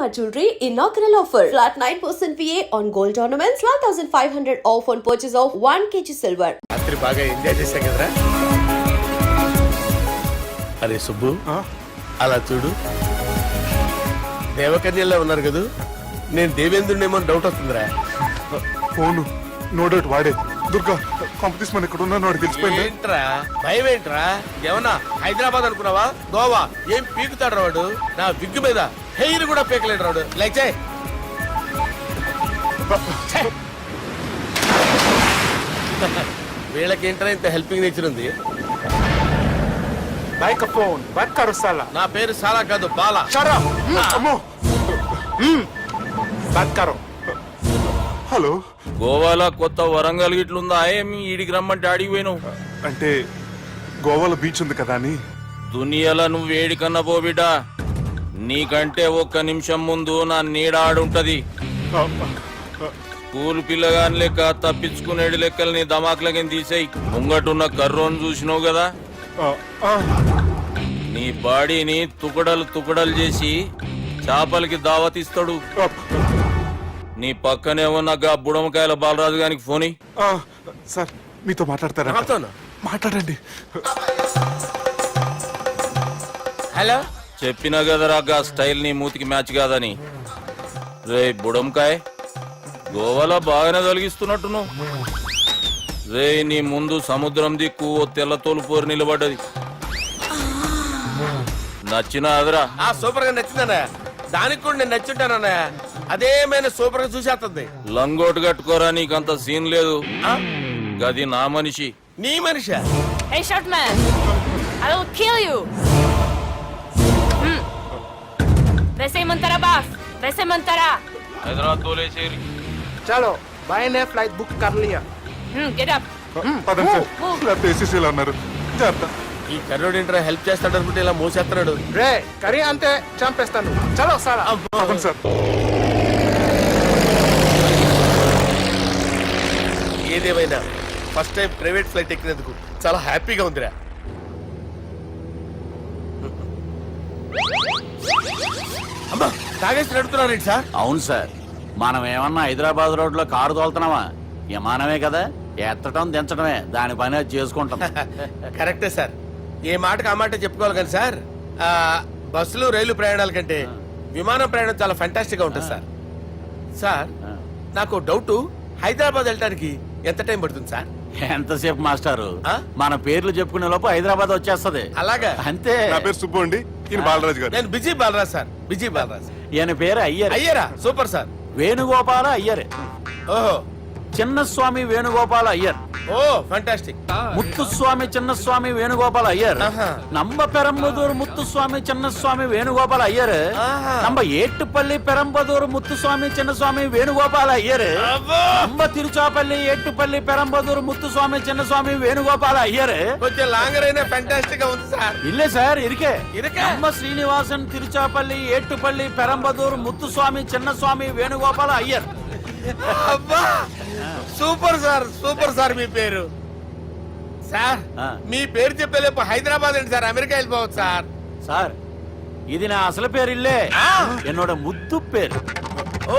Shalimar Jewelry inaugural offer. Flat 9% VA on gold ornaments, 12,500 off on purchase of 1 kg silver. రాత్రి బాగా enjoy చేశాం కదరా. అరే సుబ్బు, అలా చూడు, దేవకన్యల్లో ఉన్నారు కదా. నేను దేవేంద్రునేమో డౌట్ వస్తుందిరా. ఫోను నో డౌట్ వాడే. దుర్గా కాంపిటీషన్ మన ఇక్కడ ఉన్నాను వాడు తెలిసిపోయింది. ఏంట్రా భయం ఏంట్రా? ఏమన్నా హైదరాబాద్ అనుకున్నావా? గోవా ఏం పీకుతాడు రాడు. నా విగ్గు మీద హెయిర్ కూడా పీకలేడు రాడు. లైక్ చేయి. వీళ్ళకి ఏంట్రా ఇంత హెల్పింగ్ నేచర్ ఉంది. బైక్ ఫోన్ బైక్ కరు సాలా. నా పేరు సాలా కాదు, బాలా. షరా అమ్మో బైక్ కరు. హలో, గోవాలో కొత్త వరంగల్ గిట్లుందా? ఏమి ఈడికి రమ్మంటే అడిగి పోయినావు? అంటే గోవాలో బీచ్ ఉంది కదా అని. దునియాలో నువ్వు వేడికన్నా పో బిడ్డ. నీకంటే ఒక్క నిమిషం ముందు నా నీడ ఆడుంటది. స్కూల్ పిల్లగాని లెక్క తప్పించుకునేడు లెక్కలు నీ దమాకులకి తీసేయి. ముంగటున్న కర్రోని చూసినావు కదా, నీ బాడీని తుకడలు తుకడలు చేసి చేపలకి దావతిస్తాడు. నీ పక్కనే ఉన్న బుడమకాయల బాలరాజు గారికి ఫోన్. సార్ మీతో మాట్లాడతారా? మాట్లాడండి. హలో, చెప్పినా కదరా గా స్టైల్ నీ మూతికి మ్యాచ్ కాదని. రే బుడంకాయ్, గోవాలో బాగానే తొలగిస్తున్నట్టును. రే నీ ముందు సముద్రం దిక్కు ఓ తెల్ల తోలుపోరు నిలబడ్డది. నచ్చిన అదరా? సూపర్ గా నచ్చిందన్నయ్య. దానికి కూడా నేను నచ్చుంటానన్నయ్య. అదేమైనా సూపర్ గా చూసేస్తుంది. లంగోటు కట్టుకోరా, నీకంత సీన్ లేదు. గది నా మనిషి. నీ మనిషి? Hey, short man! I will kill you! वैसे ही मंतरा बास, वैसे मंतरा. హైదరాబాద్ తోలేసేరి. चलो भाई ने फ्लाइट बुक कर लिया. Get up. పదండి సార్, లేకపోతే ఏసీసీలో ఉన్నారు. జాగ్రత్త. ఈ కర్రోడు ఏంట్రా హెల్ప్ చేస్తాడు అనుకుంటే ఇలా మోసేస్తున్నాడు. రే కరీ అంతే చంపేస్తాను. చలో సారా. అవును సార్. ఏదేమైనా ఫస్ట్ టైం ప్రైవేట్ ఫ్లైట్ ఎక్కినందుకు చాలా హ్యాపీగా ఉందిరా. అమ్మా, తాగేసి నడుపుతున్నారేంటి సార్? అవును సార్, మనం ఏమన్నా హైదరాబాద్ రోడ్ లో కారు తోలుతున్నామా? విమానమే కదా, ఎత్తడం దించడమే దాని పని అది చేసుకుంటాం. కరెక్టే సార్. ఏ మాటకు ఆ మాట చెప్పుకోవాలి కానీ సార్, బస్సులు రైలు ప్రయాణాల కంటే విమానం ప్రయాణం చాలా ఫంటాస్టిక్ గా ఉంటుంది సార్. సార్ నాకు డౌట్, హైదరాబాద్ వెళ్ళడానికి ఎంత టైం పడుతుంది సార్? ఎంతసేపు మాస్టారు, మన పేర్లు చెప్పుకునే లోపు హైదరాబాద్ వచ్చేస్తది. అలాగా? అంతే. నా పేరు సుబ్బు అండి, ఈయన బాలరాజు గారు. నేను busy Balaraj sir. Busy Balaraj. ఈయన పేరు అయ్యర్. అయ్యరా? Super sir. వేణుగోపాల అయ్యర్. ఓహో, చిన్నస్వామి వేణుగోపాల అయ్యర్. Oh fantastic. ముత్తుస్వామి చిన్నస్వామి వేణుగోపాల అయ్యర్. நம்ம பெரம்பதூர் முத்துசுவாமி சின்னசுவாமி வேணுகோபால ஐயர். நம்ம ஏட்டுப்பள்ளி பெரம்பதூர் முத்துசுவாமி சின்னசுவாமி வேணுகோபால ஐயர். நம்ம திருச்சாப்பள்ளி ஏட்டுப்பள்ளி பெரம்பதூர் முத்துசுவாமி சின்னசுவாமி வேணுகோபால ஐயர். కొంచెం లాంగర్ అయినా ఫంటాస్టిక్ గా ఉంది సార్. இல்ல சார், இருக்கே. இருக்கே. நம்ம ஸ்ரீனிவாசன் திருச்சாப்பள்ளி ஏட்டுப்பள்ளி பெரம்பதூர் முத்துசுவாமி சின்னசுவாమి వేణుగోపాల అయ్యర్. అబ్బా, సూపర్ సార్, సూపర్ సార్. మీ పేరు సార్, మీ పేరు చెప్పేలేపు హైదరాబాద్ అండి సార్, అమెరికా వెళ్ళిపోవచ్చు సార్. சார், ఇది నా అసలు పేరు ఇల్లే, என்னோட ముద్దు పేరు. ఓ,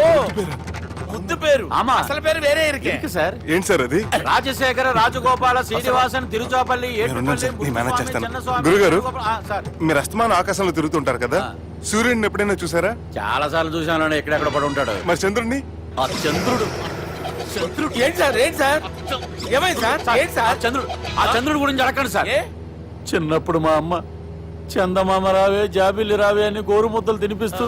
ముద్దు పేరు? ఆమా, అసలు పేరు వేరే ఇருக்கு సార్. ఏంటి సార్ అది? రాజశేఖర రాజగోపాల శ్రీనివాసన్ తిరుచాపల్లి గురుగారు, మీరు అస్తమానం ఆకాశంలో తిరుగుతుంటారు కదా, సూర్యుడిని ఎప్పుడైనా చూసారా? చాలా సార్లు చూసాను, ఎక్కడెక్కడ పడి ఉంటాడు. మరి చంద్రుడిని? ఆ చంద్రుడు. ఏంటి సార్? ఏంటి సార్? ఏమైంది సార్? ఏంటి సార్? ఆ చంద్రుడు గురించి అడగండి సార్. చిన్నప్పుడు మా అమ్మ చందమామ రావే జాబిల్లి రావే అని గోరు ముద్దలు తినిపిస్తూ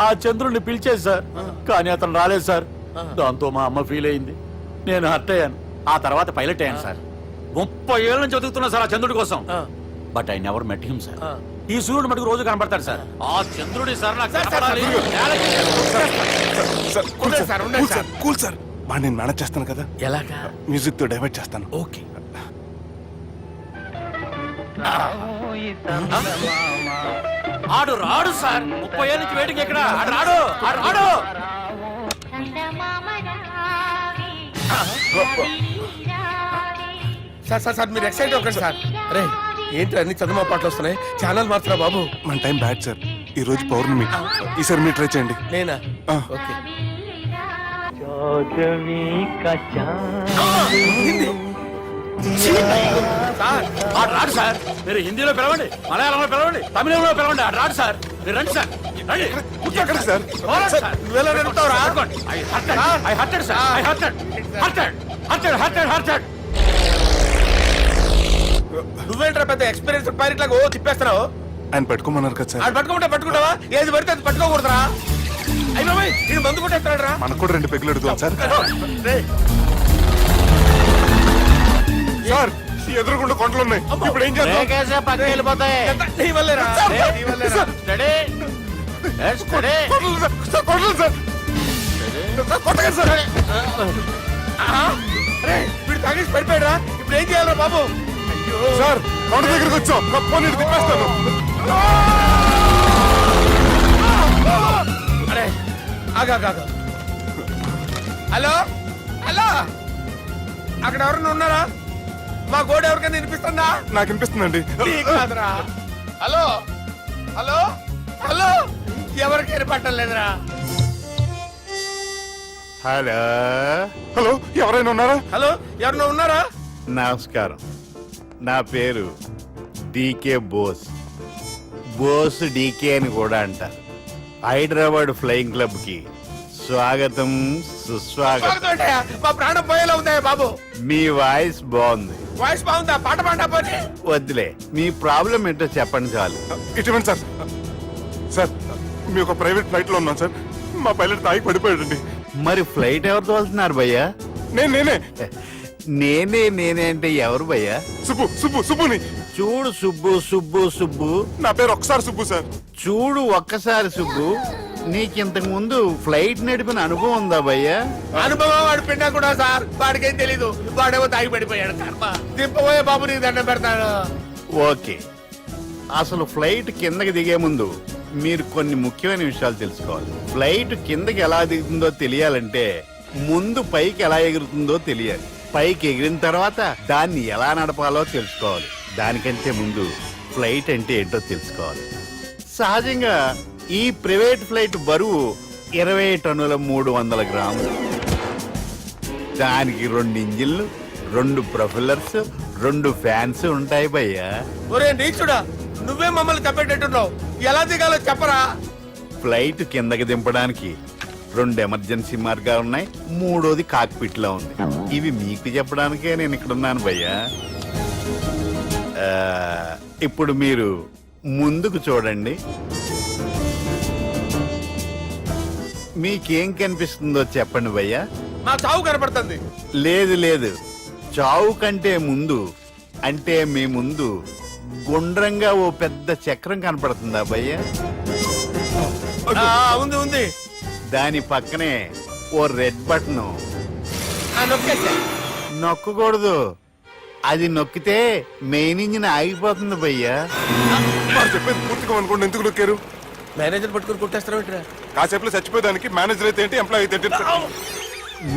ఆ చంద్రుడిని పిలిచేది సార్. కానీ అతను రాలేదు సార్. దాంతో మా అమ్మ ఫీల్ అయింది, నేను హర్ట్ అయ్యాను. ఆ తర్వాత పైలట్ అయ్యాను సార్. 30 ఏళ్ళ నుంచి చదువుతున్నా సార్ ఆ చంద్రుడి కోసం. But I never met him sir. ఈ సూర్యుడు మటుకు రోజు కనపడతాడు సార్. ఆ చంద్రుడి సార్ నాకు కూల్ సార్. బా, నేను మేనేజ్ చేస్తాను కదా. ఎలాగా? మ్యూజిక్ తో డైవర్ట్ చేస్తాను. ఓకే. ఆడు రాడు సార్. 30 ఏళ్ళ నుంచి వేటికి ఎక్కడ రాడు. రాడు. సార్ సార్ మీరు ఎక్సైట్ అవ్వకండి సార్. రే ఏంటి అన్ని చదువు పాటలు వస్తున్నాయి, ఛానల్ మార్చరా బాబు. మన టైం బ్యాడ్ సార్. ఈ రోజు పౌర్ణమి, ఈసారి మీరు ట్రై చేయండి. నేనా? ఆ. ఓకే. సార్, ఆడు రాడు సార్. మీరు హిందీలో పిలవండి, మలయాళంలో పిలవండి, తమిళంలో పిలవండి, ఆడు రాడు సార్. మీరు రండి సార్, రండి. ఎక్కడికి సార్? పోరాడు సార్. నువ్వెలా నడుపుతావురా? పట్టుకోండి. I hurted, sir. I hurted. నువ్వేంట్రా పెద్ద ఎక్స్పీరియన్స్ పైరెట్ లాగా ఓ తిప్పేస్తున్నావు? ఆయన పెట్టుకోమన్నారు కదా సార్. ఆడు పట్టుకుంటే పట్టుకుంటావా? ఏది పడితే అది పట్టుకోకూడదురా. అయ్యి బాబాయ్, నేను మందు కొట్టేస్తాడు రా. మనకు కూడా 2 పెగ్గులు అడుగుతాం సార్. సార్, ఈ ఎదురుగుండా కొండలు ఉన్నాయి, ఇప్పుడు ఏం చేద్దాం? పక్కకి వెళ్ళిపోతాయి. నీ వల్లేరా? నీ వల్లేరా? Kondalu sir, sir, Kondalu sir. Sir, కొట్టకండి సార్. ఆహా. రే, వీడు తాగేసి పడిపోయాడురా. ఇప్పుడు ఏం చేయాలరా బాబు? అయ్యో సార్, కొండ దగ్గరికి వచ్చాం, పోనీ తిప్పేస్తాను. అరే ఆగా. హలో హలో, అక్కడ ఎవరన్నా ఉన్నారా? మా గోడ ఎవరికైనా వినిపిస్తుందా? నాకు వినిపిస్తుందండి. నీకు కాదురా. హలో హలో హలో, ఎవరికి వినపట్టలేదురా. హలో హలో, ఎవరైనా ఉన్నారా? హలో, ఎవరన్నా ఉన్నారా? నమస్కారం, నా పేరు డీకే బోస్. బోస్ డీకే అని కూడా అంటారు. హైదరాబాద్ ఫ్లయింగ్ క్లబ్ కి స్వాగతం, సుస్వాగతం. స్వాగతం ఏంటయ్యా? మా ప్రాణం పోయేలా ఉందా బాబు? మీ వాయిస్ బాగుంది. వాయిస్ బాగుందా? పాట పాడా పోనీ. వద్దులే, మీ ప్రాబ్లం ఏంటో చెప్పండి చాలు. ఇటువంటి సార్, సార్ మీ ఒక ప్రైవేట్ ఫ్లైట్ లో ఉన్నాం సార్. మా పైలట్ తాగి పడిపోయాడండి. మరి ఫ్లైట్ ఎవరు తోలుతున్నారు భయ్యా? నేనే నేనే అంటే ఎవరు భయ్యా? సుబ్బుని. చూడు సుబ్బు, నా పేరు ఒకసారి సుబ్బు సార్. చూడు ఒక్కసారి సుబ్బు, నీకింతకు ముందు ఫ్లైట్ నడిపిన అనుభవం ఉందా భయ్యా? అనుభవం వాడు పిండా కూడా సార్, వాడికేం తెలీదు. వాడేమో తాగి పడిపోయాడు. కర్మ. దింపబోయే బాబు, నీకు దండం పెడతాను. ఓకే, అసలు ఫ్లైట్ కిందకి దిగే ముందు మీరు కొన్ని ముఖ్యమైన విషయాలు తెలుసుకోవాలి. ఫ్లైట్ కిందకి ఎలా దిగుతుందో తెలియాలంటే ముందు పైకి ఎలా ఎగురుతుందో తెలియాలి. పైకి ఎగిరిన తర్వాత దాన్ని ఎలా నడపాలో తెలుసుకోవాలి. దానికంటే ముందు ఫ్లైట్ అంటే ఏంటో తెలుసుకోవాలి. సహజంగా ఈ ప్రైవేట్ ఫ్లైట్ బరువు 20 టన్నుల 300 గ్రాములు. దానికి 2 ఇంజిన్లు, 2 ప్రొఫెల్లర్స్, 2 ఫ్యాన్స్ ఉంటాయి భయ్యా. ఒరే నీచుడా, నువ్వే మమ్మల్ని తప్పేటట్టున్నావు. ఎలా దిగాలో చెప్పరా? ఫ్లైట్ కిందకి దింపడానికి 2 ఎమర్జెన్సీ మార్గాలు ఉన్నాయి, 3వది కాక్పిట్ లో ఉంది. ఇవి మీకు చెప్పడానికే నేను ఇక్కడ ఉన్నాను భయ్యా. ఇప్పుడు మీరు ముందుకు చూడండి. మీకేం కనిపిస్తుందో చెప్పండి భయ్యా. మా చావు కనపడుతుంది. లేదు, చావు కంటే ముందు అంటే మీ ముందు గుండ్రంగా ఓ పెద్ద చక్రం కనపడుతుందా భయ్యా? ఉంది. దాని పక్కనే ఓ రెడ్ బటన్. నొక్కేసా. నొక్కకూడదు, అది నొక్కితే మెయిన్ ఇంజిన్ ఆగిపోతుంది భయ్యా. వారు చెప్పేది పూర్తిగా అనుకోండి, ఎందుకు నొక్కారు? మేనేజర్ పట్టుకుని కొట్టేస్తారా? కాసేపులో చచ్చిపోయేదానికి మేనేజర్ అయితే ఏంటి, ఎంప్లాయ్ అయితే ఏంటి?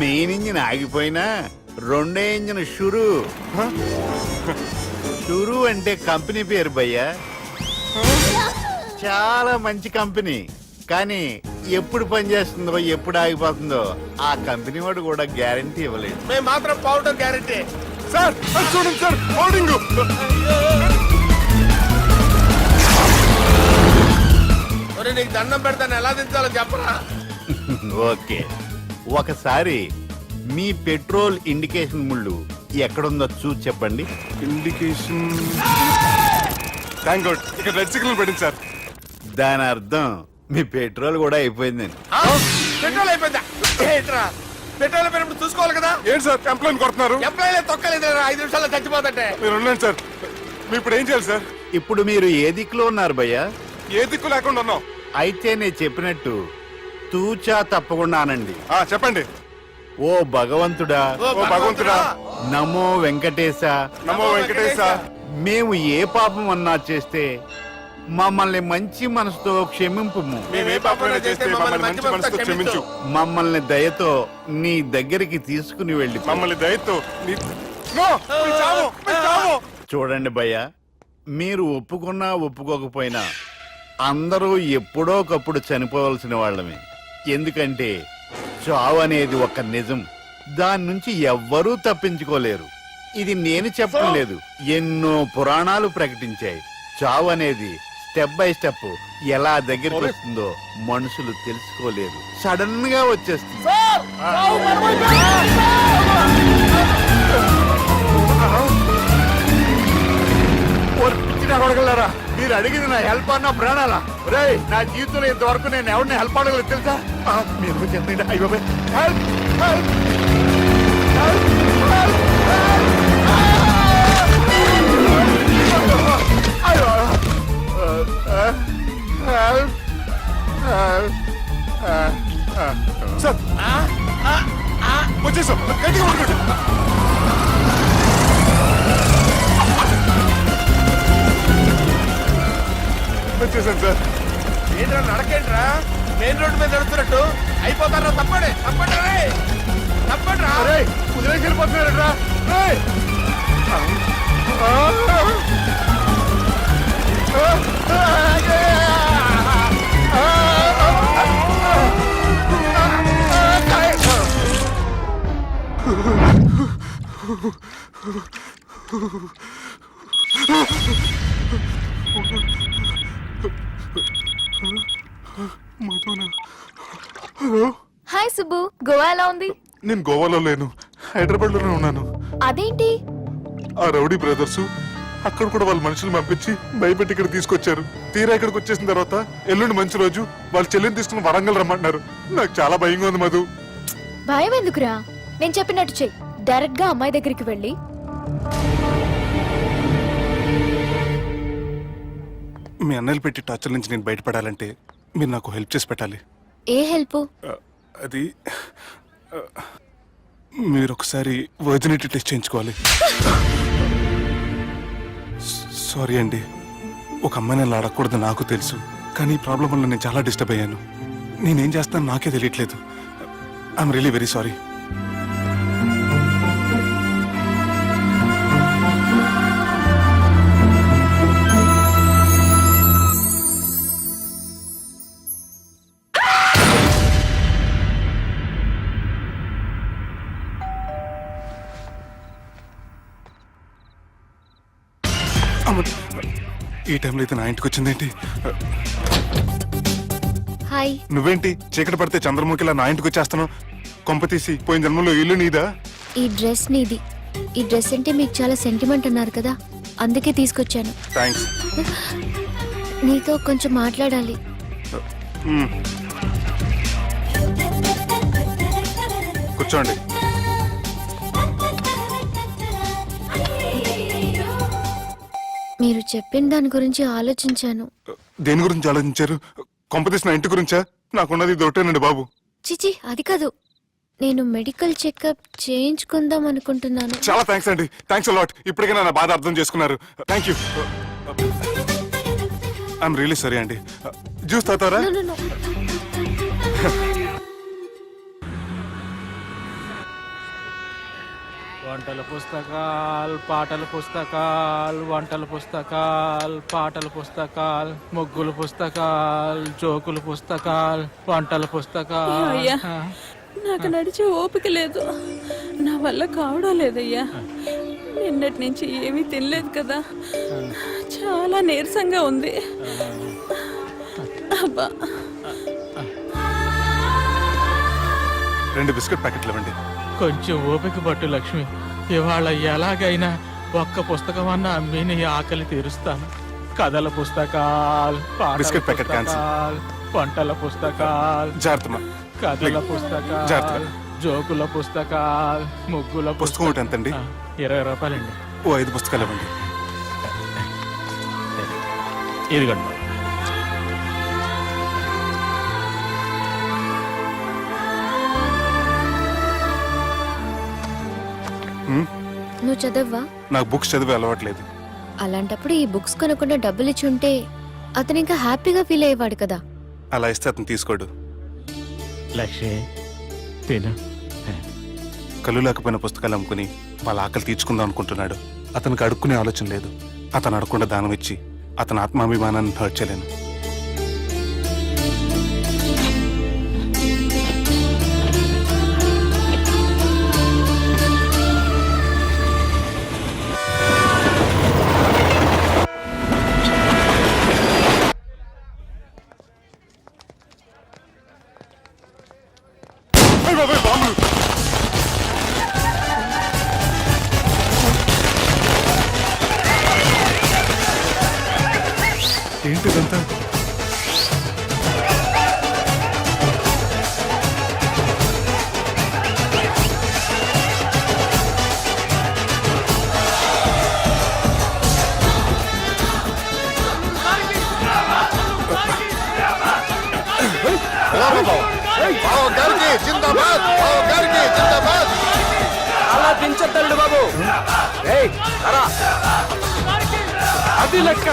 మెయిన్ ఇంజిన్ ఆగిపోయినా 2వ ఇంజిన్ షురు అంటే కంపెనీ పేరు భయ్యా. చాలా మంచి కంపెనీ, కానీ ఎప్పుడు పనిచేస్తుందో ఎప్పుడు ఆగిపోతుందో ఆ కంపెనీ వాడు కూడా గ్యారంటీ ఇవ్వలేదు. మేము మాత్రం పోవటం గ్యారెంటీ. సార్, అది చూడండి సార్, హోర్డింగ్. ఒరే నీకు దండం పెడతాను, ఎలా దించాలో చెప్పరా? ఓకే, ఒకసారి మీ పెట్రోల్ ఇండికేషన్ ముళ్ళు ఎక్కడుందో చూసి చెప్పండి. ఇండికేషన్. థ్యాంక్ గాడ్, ఇక్కడ రెడ్ సిగ్నల్ పెట్టింది సార్. దాని అర్థం మీ పెట్రోల్ కూడా అయిపోయిందని. పెట్రోల్ అయిపోయిందా? ఏంట్రా, పెట్రోల్ అయిపోయినప్పుడు చూసుకోవాలి కదా. ఏంటి సార్ ఎంప్లాయ్ కొడుతున్నారు? ఎంప్లాయీ తొక్కలేదు. 5 నిమిషాల్లో చచ్చిపోతుంటే. మీరు ఉండండి సార్, మీరు ఇప్పుడు ఏం చేయాలి సార్? ఇప్పుడు మీరు ఏ దిక్కులో ఉన్నారు భయ్యా? ఏ దిక్కు లేకుండా ఉన్నాం. అయితే నేను చెప్పినట్టు తూచా తప్పకుండా అనండి. చెప్పండి. ఓ భగవంతుడా, ఓ భగవంతుడా, నమో వెంకటేశ, నమో వెంకటేశ. మేము ఏ పాపం అన్నా చేస్తే మమ్మల్ని మంచి మనసుతో క్షమింపు. మేము ఏ పాపమైనా చేస్తే మమ్మల్ని మంచి మనసుతో క్షమించు. మమ్మల్ని దయతో నీ దగ్గరికి తీసుకుని వెళ్ళి మమ్మల్ని దయతో చూడండి భయ్యా, మీరు ఒప్పుకున్నా ఒప్పుకోకపోయినా అందరూ ఎప్పుడో ఒకప్పుడు చనిపోవలసిన వాళ్ళమే. ఎందుకంటే చావు అనేది ఒక నిజం, దాని నుంచి ఎవ్వరూ తప్పించుకోలేరు. ఇది నేను చెప్పడం లేదు, ఎన్నో పురాణాలు ప్రకటించాయి. చావు అనేది స్టెప్ బై స్టెప్ ఎలా దగ్గరికి వస్తుందో మనుషులు తెలుసుకోలేరు, సడన్ గా వచ్చేస్తుంది. అడగలరా, మీరు అడిగింది నా హెల్ప్ అన్న ప్రాణాలా? రే, నా జీవితంలో ఇంతవరకు నేను ఎవరిని హెల్ప్ అడగలేదు తెలుసా? మీరు చెప్పండి. అయ్యో, హెల్ప్ హెల్ప్ సార్ వచ్చేసాం, గట్టిగా పట్టుకోండి. వచ్చేసాను సార్. ఏంట్రా నడకేంట్రా, మెయిన్ రోడ్డు మీద నడుస్తున్నట్టు అయిపోతారా? తప్పండి తప్పండి రే, తప్పండి రా. కుదిరేసి వెళ్ళిపోతున్నారట్రా. హాయ్ సుబ్బు, గోవా ఎలా ఉంది? నేను గోవాలో లేను, హైదరాబాద్ లోనే ఉన్నాను. అదేంటి? ఆ రౌడీ బ్రదర్స్ అక్కడ కూడా వాళ్ళ మనుషులు పంపించి భయపెట్టి ఇక్కడ తీసుకొచ్చారు. తీరా ఇక్కడికి వచ్చేసిన తర్వాత ఎల్లుండి మంచి రోజు వాళ్ళ చెల్లిని తీసుకుని వరంగల్ రమ్మంటున్నారు. నాకు చాలా భయంగా ఉంది మధు. భయం ఎందుకురా? నేను చెప్పినట్టు చెయ్యి. డైరెక్ట్ గా అమ్మాయి దగ్గరికి వెళ్ళి మీ అన్నయ్యలు పెట్టి టార్చర్ నుంచి నేను బయటపడాలంటే మీరు నాకు హెల్ప్ చేసి పెట్టాలి. ఏ హెల్ప్? అది మీరు ఒకసారి వర్జినిటీ టెస్ట్ చేయించుకోవాలి. సారీ అండి, ఒక అమ్మాయిని అలా అడగకూడదు నాకు తెలుసు, కానీ ఈ ప్రాబ్లం వల్ల నేను చాలా డిస్టర్బ్ అయ్యాను. నేనేం చేస్తాను నాకే తెలియట్లేదు. I'm really very sorry. ఈ టైంలో అయితే నా ఇంటికి వచ్చిందేంటి? హాయ్. నువ్వేంటి చీకటి పడితే చంద్రముఖిలా నా ఇంటికి వచ్చేస్తాను? కొంప తీసి పోయిన జన్మలో ఇల్లు నీదా? ఈ డ్రెస్ నీది. ఈ డ్రెస్ అంటే మీకు చాలా సెంటిమెంట్ అన్నారు కదా, అందుకే తీసుకొచ్చాను. థ్యాంక్స్. నీతో కొంచెం మాట్లాడాలి. కూర్చోండి. మీరు చెప్పిన దాని గురించి ఆలోచించాను. దేని గురించి ఆలోచించారు? కొంపతీసి నా ఇంటి గురించా? నాకున్నది దొరటేనండి బాబు. చిచి, అది కాదు. నేను మెడికల్ చెకప్ చేయించుకుందాం అనుకుంటున్నాను. చాలా థ్యాంక్స్ అండి, థ్యాంక్స్ అలాట్. ఇప్పటికైనా నా బాధ అర్థం చేసుకున్నారు. Thank you. I'm really sorry అండి. జ్యూస్ తాతారా? No, no, no. వంటల పుస్తకాలు, పాటల పుస్తకాలు, వంటల పుస్తకాలు, పాటల పుస్తకాలు, ముగ్గుల పుస్తకాలు, జోకుల పుస్తకాలు, వంటల పుస్తకాలు. అయ్యా, నాకు నడిచే ఓపిక లేదు, నా వల్ల కావడం లేదయ్యా. నిన్నటి నుంచి ఏమీ తినలేదు కదా, చాలా నీరసంగా ఉంది. అబ్బా, 2 బిస్కెట్ ప్యాకెట్లు ఇవ్వండి. కొంచెం ఓపిక పట్టు లక్ష్మి. ఇవాళ ఎలాగైనా ఒక్క పుస్తకం అన్న అమ్మి నీ ఆకలి తీరుస్తాను. కథల పుస్తకాలు, పాటల బిస్కెట్ ప్యాకెట్ క్యాన్సిల్. పుస్తకాలు, వంటల పుస్తకాలు, జాగ్రత్త. కథల పుస్తకాలు, జాగ్రత్తగా. జోకుల పుస్తకాలు, ముగ్గుల పుస్తకం ఒకటి ఎంతండి? 20 రూపాయలండి. ఓ 5 పుస్తకాలు ఇవ్వండి. ఇదిగండి. నువ్వు చదవ్వా? నాకు బుక్స్ చదివే అలవాట్లేదు. అలాంటప్పుడు ఈ బుక్స్ కొనకుండా డబ్బులు ఇచ్చి ఉంటే అతను ఇంకా హ్యాపీగా ఫీల్ అయ్యేవాడు కదా. అలా ఇస్తే అతను తీసుకోడు. లక్ష్మి తిను. కళ్ళు లేకపోయిన పుస్తకాలు అమ్ముకుని వాళ్ళ ఆకలి తీర్చుకుందాం అనుకుంటున్నాడు. అతనికి అడుక్కునే ఆలోచన లేదు. అతను అడగకుండా దానం ఇచ్చి అతని ఆత్మాభిమానాన్ని హర్ట్ చేయలేను. బావ గారికి జిందాబాద్, బావ గారికి జిందాబాద్. అలా దించొద్దండి బాబు. ఏయ్, అలా. అది లెక్క.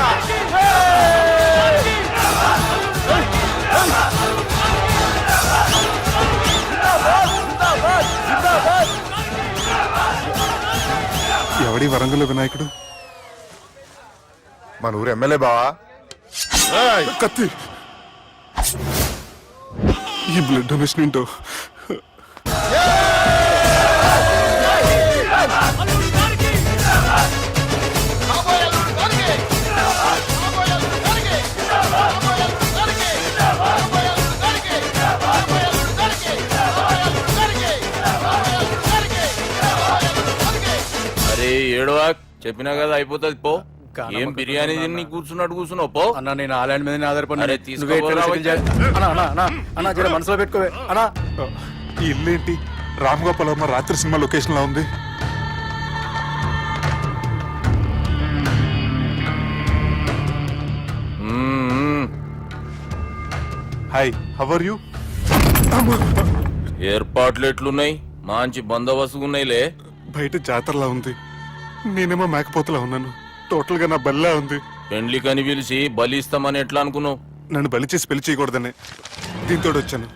ఎవడి వరంగల్ వినాయకుడు? మన ఊరు ఎమ్మెల్యే బావా. కత్తి. ఈ బ్లడ్ డొనేషన్ ఏంటో. అరే ఏడవా, చెప్పినా కదా అయిపోతుంది పో. ఏం బిర్యానీ తిని కూర్చున్నట్టు కూర్చున్నావు పో. అన్న నేను ఆ ల్యాండ్ మీద ఆధారపడి అరే, తీసుకోపోరా వచ్చి. అన్న జర మనసులో పెట్టుకోవే అన్నా. ఈ ఇల్లు ఏంటి రామ్ గోపాల్ వర్మ రాత్రి సినిమా లొకేషన్ లా ఉంది. Hmm. Hi, how are you? ఏర్పాట్లు ఎట్లున్నాయి? మంచి బందోబస్తుగా ఉన్నాయిలే. బయట జాతరలా ఉంది, నేనేమో మేకపోతలా ఉన్నాను. టోటల్ గా నా బల్లా ఉంది. పెండ్లి కని పిలిచి బలి ఇస్తామని ఎట్లా అనుకున్నావు? నన్ను బలి చేసి పెళ్లి చేయకూడదని దీంతో వచ్చాను.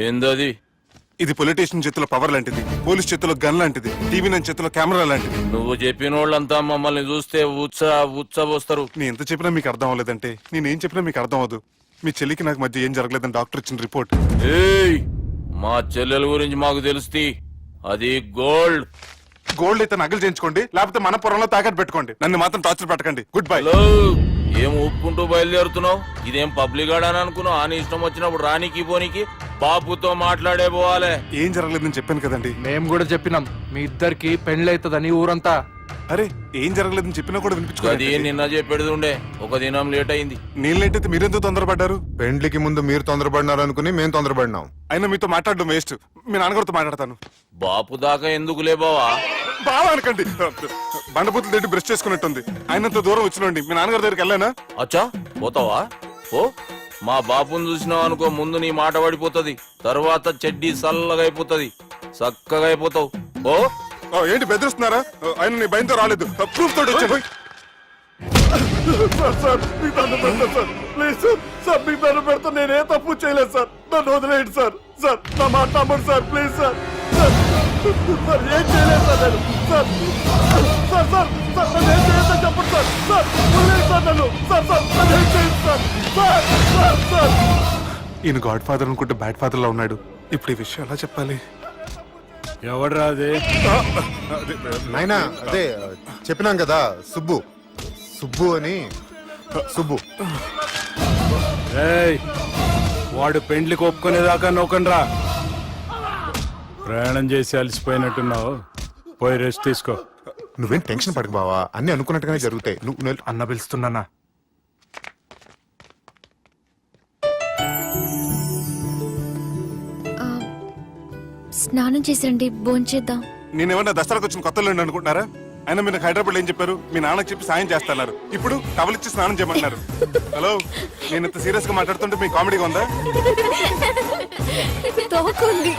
ఏందది? ఇది పొలిటీషియన్ చేతిలో పవర్ లాంటిది, పోలీస్ చేతిలో గన్ లాంటిది, టీవీ నైన్ చేతిలో కెమెరా లాంటిది. నువ్వు చెప్పిన వాళ్ళంతా మమ్మల్ని చూస్తే ఉత్సవస్తారు. నేను ఎంత చెప్పినా మీకు అర్థం అవ్వలేదంటే నేనేం చెప్పినా మీకు అర్థం అవ్వదు. మీ చెల్లికి నాకు మధ్య ఏం జరగలేదని డాక్టర్ ఇచ్చిన రిపోర్ట్. ఏయ్, మా చెల్లెల గురించి మాకు తెలుస్తుంది. అది గోల్డ్. గోల్డ్ అయితే నగలు చేయించుకోండి, లేకపోతే మన పొరంలో తాకట్టు పెట్టుకోండి. నన్ను మాత్రం టార్చర్ పెట్టకండి. Good bye. హలో, ఏం ఊపుకుంటూ బయలుదేరుతున్నావు? ఇదేం పబ్లిక్ గార్డ్ అని అనుకున్నావు? అని ఇష్టం వచ్చినప్పుడు రానికి పోనీకి బాపుతో మాట్లాడే పోవాలే. ఏం జరగలేదని చెప్పాను కదండి. మేము కూడా చెప్పినాం మీ ఇద్దరికి పెళ్లి అవుతుందని ఊరంతా. అరే ఏం జరగలేదని చెప్పినా కూడా అది వినిపించుకోండి. నిన్న చెప్పేది ఉండే, ఒక దినం లేట్ అయింది. నేను లేట్ అయితే మీరెందుకు తొందరపడ్డారు? పెండ్లికి ముందు మీరు తొందరపడినారు అనుకుని మేము తొందరపడినాం. అయినా మీతో మాట్లాడడం వేస్ట్. మీ నాన్నగారితో మాట్లాడతాను. బాపు దాకా ఎందుకులే బావా? బాగా అనకండి. బండబూతులు తిట్టి బ్రష్ చేసుకున్నట్టుంది. ఆయనంత దూరం వచ్చినండి. మీ నాన్నగారి దగ్గరికి వెళ్ళానా? అచ్చా, పోతావా? ఓ, మా బాపుని చూసినావు అనుకో, ముందు నీ మాట పడిపోతుంది, తర్వాత చెడ్డీ చల్లగా అయిపోతుంది, చక్కగా అయిపోతావు. ఓ, ఏంటి బెదిరిస్తున్నారా? ఆయన నీ భయంతో రాలేదు, ప్రూఫ్ తోటి వచ్చాను. నేనే తప్పు చేయలేదు సార్, నన్ను వదిలేయండి సార్. సార్ నా మాట నమ్మండి సార్, ప్లీజ్ సార్. సార్ ఏం చేయలేదు సార్ నేను. సార్ సార్ సార్ సార్ నన్ను ఏం చేయలేదు చెప్పండి సార్. సార్ వదిలేయండి సార్ నన్ను. సార్ సార్ నన్ను ఏం చేయండి సార్. Sir sir sir. ఈయన గాడ్ ఫాదర్ అనుకుంటే బ్యాడ్ ఫాదర్ లా ఉన్నాడు. ఇప్పుడు ఈ విషయం ఎలా చెప్పాలి? ఎవడరా అదే? నాయనా అదే చెప్పినాం కదా, సుబ్బు. సుబ్బు అని. సుబ్బు. ఏయ్, వాడు పెండ్లికి ఒప్పుకునేదాకా నోకండ్రా. ప్రయాణం చేసి అలసిపోయినట్టున్నావు, పోయి రెస్ట్ తీసుకో. నువ్వేం టెన్షన్ పడకు బావా, అన్ని అనుకున్నట్టుగానే జరుగుతాయి. నువ్వు అన్న పిలుస్తున్నానా? స్నానం చేసిరండి, భోంచేద్దాం. నేనేమన్నా దసరాకు వచ్చిన కొత్తలో అనుకుంటున్నారా? అయినా మీరు హైదరాబాద్ ఏం చెప్పారు? మీ నాన్నకి చెప్పి సాయం చేస్తున్నారు. ఇప్పుడు టవల్ ఇచ్చి స్నానం చేయమంటున్నారు. హలో, నేను ఇంత సీరియస్ గా మాట్లాడుతుంటే మీ కామెడీగా ఉందా? తోకుంది.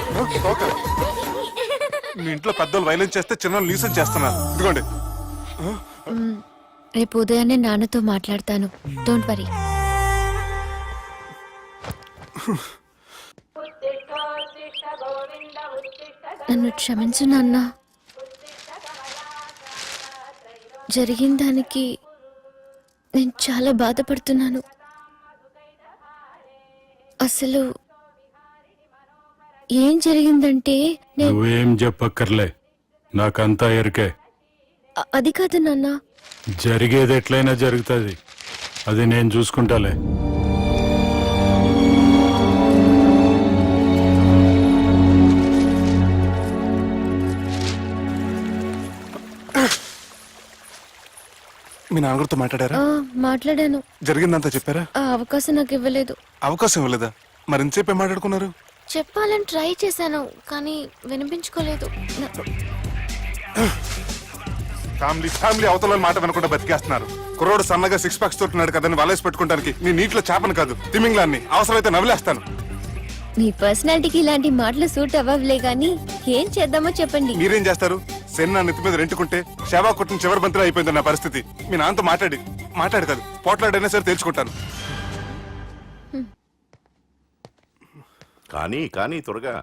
ఓకే. మీ ఇంట్లో పెద్దలు వైలెన్స్ చేస్తే చిన్న న్యూసెన్స్ చేస్తున్నారు. ఇదిగోండి. రేపు ఉదయాన్నే నాన్నతో మాట్లాడతాను, డోంట్ వరీ. నన్ను క్షమించు నాన్న. జరిగిన దానికి నేను చాలా బాధపడుతున్నాను. అసలు ఏం జరిగిందంటే నువ్వేం చెప్పక్కర్లే, నాకంతా ఎరికే. అది కాదు నాన్న. జరిగేది ఎట్లయినా జరుగుతుంది, అది నేను చూసుకుంటాలే. మీ నాన్నగారితో మాట్లాడారా? మాట్లాడాను. జరిగిందంతా చెప్పారా? ఆ అవకాశం నాకు ఇవ్వలేదు. అవకాశం ఇవ్వలేదా? మరి ఎంతసేపు మాట్లాడుకున్నారు? చెప్పాలని ట్రై చేశాను, కానీ వినిపించుకోలేదు. ఫ్యామిలీ అవతల మాట వినకుండా బతికేస్తున్నారు. కుర్రోడు సన్నగా 6 ప్యాక్స్ తోటున్నాడు కదని వలేసి పెట్టుకోవడానికి నీ నీటిలో చేపను కాదు తిమింగ్లాన్ని అవసరమైతే నవ్వులేస్తాను. మీ పర్సనాలిటీకి ఇలాంటి మాటలు సూట్ అవ్వలే గానీ ఏం చేద్దామో చెప్పండి. మీరేం చేస్తారు? సెన్ నా నెత్తి మీద రెంటుకుంటే శవా కొట్టిన చివరి బంతిలో అయిపోయింది నా పరిస్థితి. మీ నాన్నతో మాట్లాడు కాదు పోట్లాడైనా సరే తెలుసుకుంటాను. కానీ త్వరగా